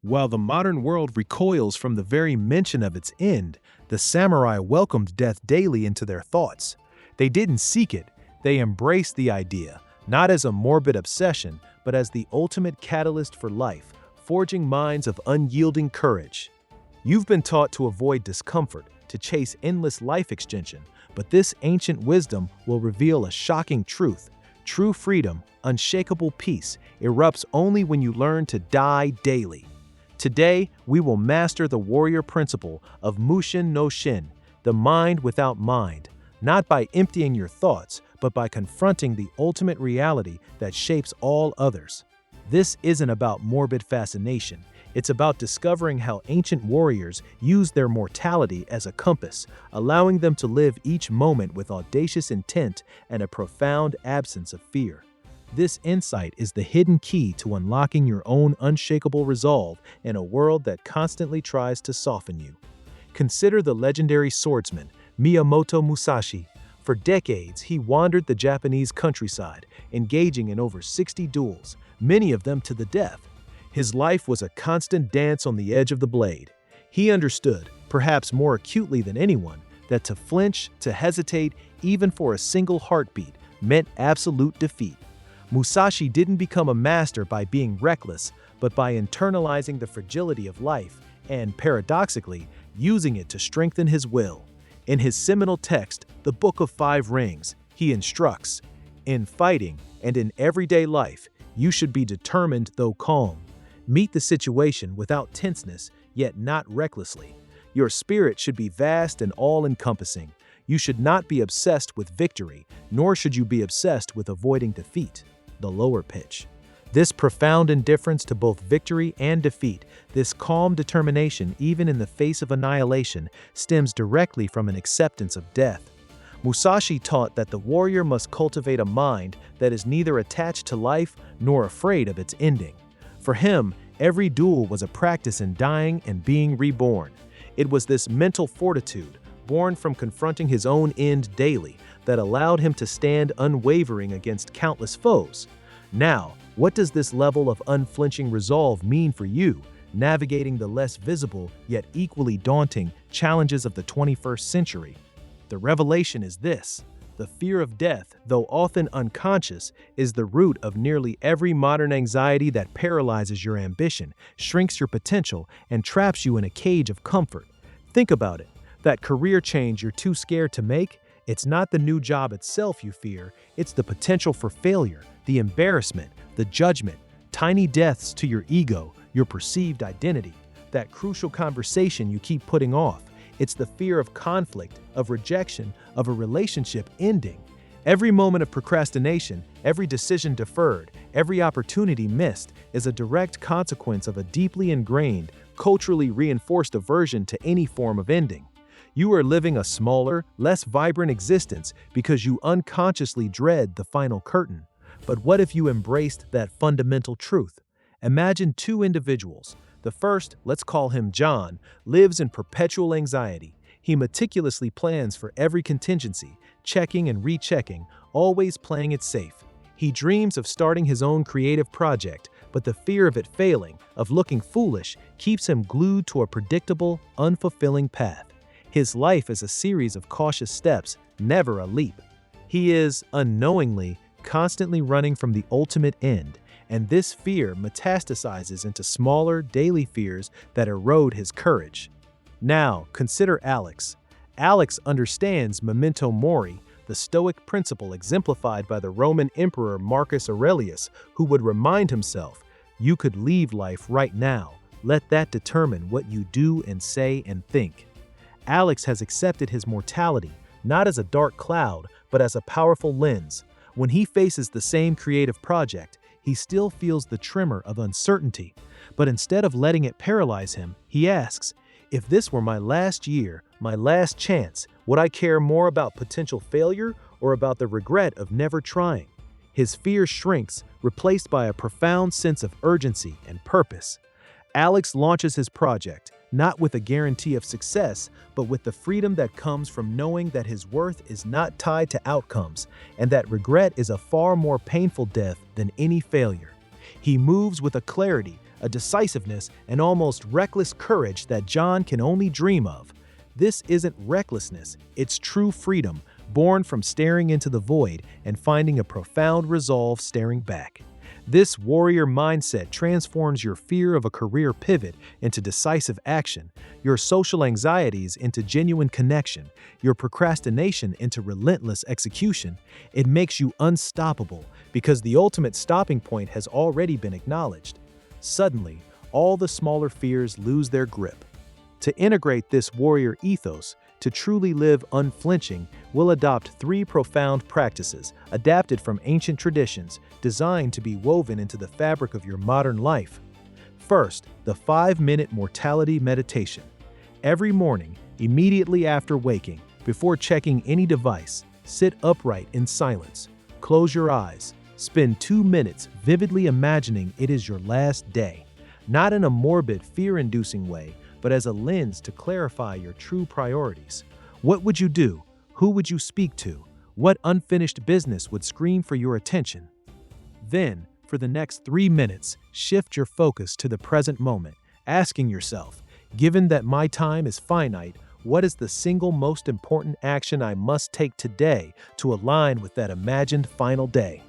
While the modern world recoils from the very mention of its end, the samurai welcomed death daily into their thoughts. They didn't seek it, they embraced the idea, not as a morbid obsession, but as the ultimate catalyst for life, forging minds of unyielding courage. You've been taught to avoid discomfort, to chase endless life extension, but this ancient wisdom will reveal a shocking truth. True freedom, unshakable peace, erupts only when you learn to die daily. Today, we will master the warrior principle of Mushin no Shin, the mind without mind, not by emptying your thoughts, but by confronting the ultimate reality that shapes all others. This isn't about morbid fascination. It's about discovering how ancient warriors used their mortality as a compass, allowing them to live each moment with audacious intent and a profound absence of fear. This insight is the hidden key to unlocking your own unshakable resolve in a world that constantly tries to soften you. Consider the legendary swordsman, Miyamoto Musashi. For decades, he wandered the Japanese countryside, engaging in over 60 duels, many of them to the death. His life was a constant dance on the edge of the blade. He understood, perhaps more acutely than anyone, that to flinch, to hesitate, even for a single heartbeat, meant absolute defeat. Musashi didn't become a master by being reckless, but by internalizing the fragility of life and, paradoxically, using it to strengthen his will. In his seminal text, The Book of Five Rings, he instructs, "In fighting and in everyday life, you should be determined though calm. Meet the situation without tenseness, yet not recklessly. Your spirit should be vast and all-encompassing. You should not be obsessed with victory, nor should you be obsessed with avoiding defeat." The lower pitch. This profound indifference to both victory and defeat, this calm determination even in the face of annihilation, stems directly from an acceptance of death. Musashi taught that the warrior must cultivate a mind that is neither attached to life nor afraid of its ending. For him, every duel was a practice in dying and being reborn. It was this mental fortitude, born from confronting his own end daily, that allowed him to stand unwavering against countless foes. Now, what does this level of unflinching resolve mean for you, navigating the less visible yet equally daunting challenges of the 21st century? The revelation is this: the fear of death, though often unconscious, is the root of nearly every modern anxiety that paralyzes your ambition, shrinks your potential, and traps you in a cage of comfort. Think about it. That career change you're too scared to make? It's not the new job itself you fear, it's the potential for failure, the embarrassment, the judgment, tiny deaths to your ego, your perceived identity. That crucial conversation you keep putting off. It's the fear of conflict, of rejection, of a relationship ending. Every moment of procrastination, every decision deferred, every opportunity missed is a direct consequence of a deeply ingrained, culturally reinforced aversion to any form of ending. You are living a smaller, less vibrant existence because you unconsciously dread the final curtain. But what if you embraced that fundamental truth? Imagine two individuals. The first, let's call him John, lives in perpetual anxiety. He meticulously plans for every contingency, checking and rechecking, always playing it safe. He dreams of starting his own creative project, but the fear of it failing, of looking foolish, keeps him glued to a predictable, unfulfilling path. His life is a series of cautious steps, never a leap. He is, unknowingly, constantly running from the ultimate end, and this fear metastasizes into smaller, daily fears that erode his courage. Now, consider Alex. Alex understands Memento Mori, the Stoic principle exemplified by the Roman Emperor Marcus Aurelius, who would remind himself, "You could leave life right now. Let that determine what you do and say and think." Alex has accepted his mortality, not as a dark cloud, but as a powerful lens. When he faces the same creative project, he still feels the tremor of uncertainty. But instead of letting it paralyze him, he asks, "If this were my last year, my last chance, would I care more about potential failure or about the regret of never trying?" His fear shrinks, replaced by a profound sense of urgency and purpose. Alex launches his project, not with a guarantee of success, but with the freedom that comes from knowing that his worth is not tied to outcomes, and that regret is a far more painful death than any failure. He moves with a clarity, a decisiveness, and almost reckless courage that John can only dream of. This isn't recklessness, it's true freedom, born from staring into the void and finding a profound resolve staring back. This warrior mindset transforms your fear of a career pivot into decisive action, your social anxieties into genuine connection, your procrastination into relentless execution. It makes you unstoppable because the ultimate stopping point has already been acknowledged. Suddenly, all the smaller fears lose their grip. To integrate this warrior ethos, to truly live unflinching, we'll adopt 3 profound practices adapted from ancient traditions designed to be woven into the fabric of your modern life. First, the 5-minute mortality meditation. Every morning, immediately after waking, before checking any device, sit upright in silence. Close your eyes. Spend 2 minutes vividly imagining it is your last day. Not in a morbid, fear-inducing way, but as a lens to clarify your true priorities. What would you do? Who would you speak to? What unfinished business would scream for your attention? Then, for the next 3 minutes, shift your focus to the present moment, asking yourself, given that my time is finite, what is the single most important action I must take today to align with that imagined final day?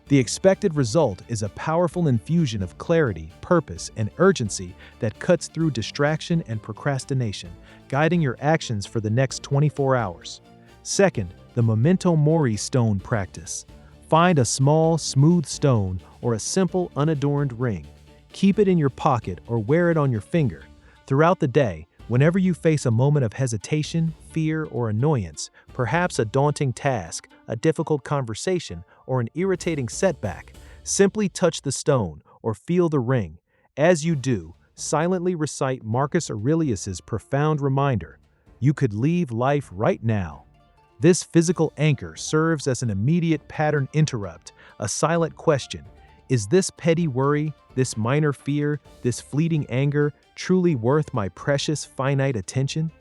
The expected result is a powerful infusion of clarity, purpose, and urgency that cuts through distraction and procrastination, guiding your actions for the next 24 hours. Second, the Memento Mori stone practice. Find a small, smooth stone or a simple, unadorned ring. Keep it in your pocket or wear it on your finger. Throughout the day, whenever you face a moment of hesitation, fear, or annoyance, perhaps a daunting task, a difficult conversation, or an irritating setback, simply touch the stone or feel the ring. As you do, silently recite Marcus Aurelius's profound reminder, you could leave life right now. This physical anchor serves as an immediate pattern interrupt, a silent question. Is this petty worry, this minor fear, this fleeting anger truly worth my precious finite attention?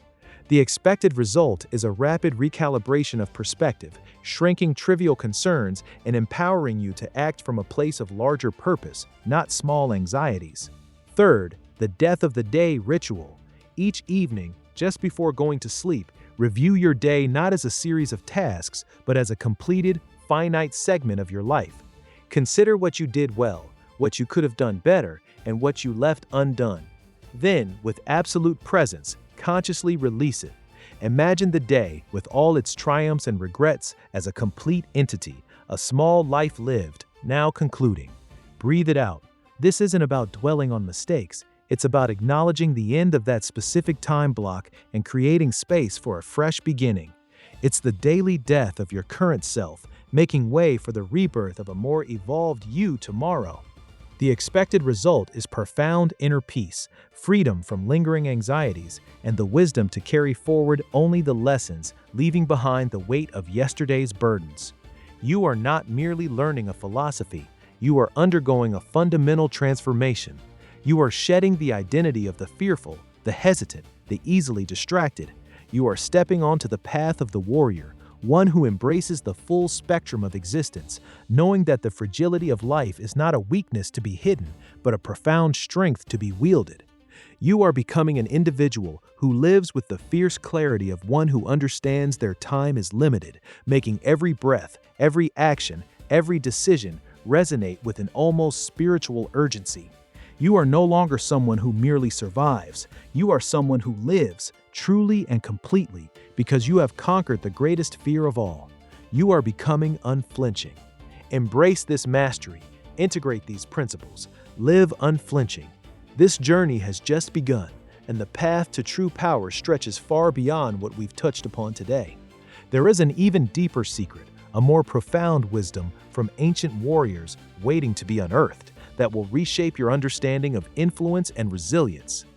The expected result is a rapid recalibration of perspective, shrinking trivial concerns and empowering you to act from a place of larger purpose, not small anxieties. Third, the death of the day ritual. Each evening, just before going to sleep, review your day not as a series of tasks, but as a completed, finite segment of your life. Consider what you did well, what you could have done better, and what you left undone. Then, with absolute presence, consciously release it. Imagine the day, with all its triumphs and regrets, as a complete entity, a small life lived, now concluding. Breathe it out. This isn't about dwelling on mistakes. It's about acknowledging the end of that specific time block and creating space for a fresh beginning. It's the daily death of your current self, making way for the rebirth of a more evolved you tomorrow. The expected result is profound inner peace, freedom from lingering anxieties, and the wisdom to carry forward only the lessons, leaving behind the weight of yesterday's burdens. You are not merely learning a philosophy, you are undergoing a fundamental transformation. You are shedding the identity of the fearful, the hesitant, the easily distracted. You are stepping onto the path of the warrior, one who embraces the full spectrum of existence, knowing that the fragility of life is not a weakness to be hidden, but a profound strength to be wielded. You are becoming an individual who lives with the fierce clarity of one who understands their time is limited, making every breath, every action, every decision resonate with an almost spiritual urgency. You are no longer someone who merely survives. You are someone who lives, truly and completely, because you have conquered the greatest fear of all. You are becoming unflinching. Embrace this mastery, integrate these principles, live unflinching. This journey has just begun, and the path to true power stretches far beyond what we've touched upon today. There is an even deeper secret, a more profound wisdom from ancient warriors waiting to be unearthed that will reshape your understanding of influence and resilience.